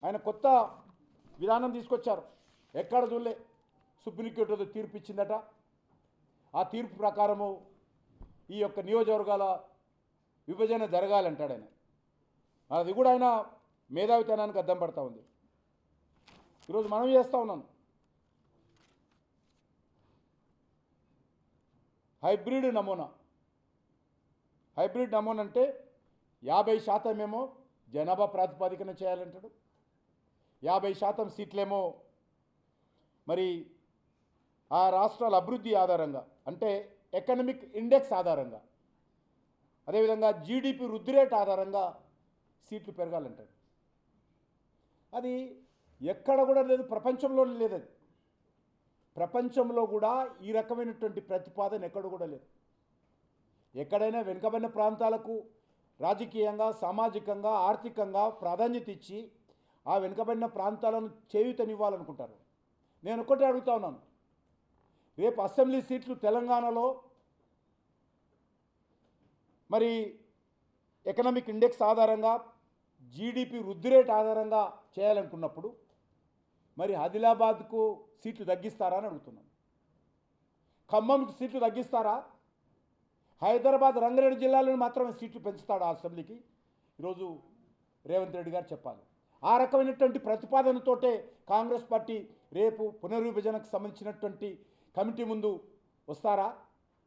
ఆయన కొత్త విధానం తీసుకొచ్చారు. ఎక్కడ చూడలే. సుప్రీంకోర్టు ఏదో తీర్పు ఇచ్చిందట. ఆ తీర్పు ప్రకారము ఈ యొక్క నియోజకవర్గాల విభజన జరగాలంటాడు ఆయన. అది కూడా ఆయన మేధావితనానికి అద్దం పడతా ఉంది. ఈరోజు మనం చేస్తూ ఉన్నాను. హైబ్రిడ్ నమూనా అంటే 50% ఏమో జనాభా ప్రాతిపదికన చేయాలంటాడు, 50% సీట్లేమో మరి ఆ రాష్ట్రాల అభివృద్ధి ఆధారంగా, అంటే ఎకనామిక్ ఇండెక్స్ ఆధారంగా, అదేవిధంగా జీడిపి వృద్ధి రేట్ ఆధారంగా సీట్లు పెరగాలంటాడు. అది ఎక్కడ కూడా లేదు, ప్రపంచంలో లేదు. అది ప్రపంచంలో కూడా ఈ రకమైనటువంటి ప్రతిపాదన ఎక్కడ కూడా లేదు. ఎక్కడైనా వెనుకబడిన ప్రాంతాలకు రాజకీయంగా, సామాజికంగా, ఆర్థికంగా ప్రాధాన్యత ఇచ్చి ఆ వెనుకబడిన ప్రాంతాలను చేయూతనివ్వాలనుకుంటారు. నేను ఒకటే అడుగుతా ఉన్నాను, రేపు అసెంబ్లీ సీట్లు తెలంగాణలో మరి ఎకనామిక్ ఇండెక్స్ ఆధారంగా, జీడిపి వృద్ధి రేట్ ఆధారంగా చేయాలనుకున్నప్పుడు మరి ఆదిలాబాద్కు సీట్లు తగ్గిస్తారా అని అడుగుతున్నాను. ఖమ్మంకి సీట్లు తగ్గిస్తారా? హైదరాబాద్, రంగారెడ్డి జిల్లాలో మాత్రమే సీట్లు పెంచుతాడా అసెంబ్లీకి? ఈరోజు రేవంత్ రెడ్డి గారు చెప్పాలి. ఆ రకమైనటువంటి ప్రతిపాదనతోటే కాంగ్రెస్ పార్టీ రేపు పునర్విభజనకు సంబంధించినటువంటి కమిటీ ముందు వస్తారా?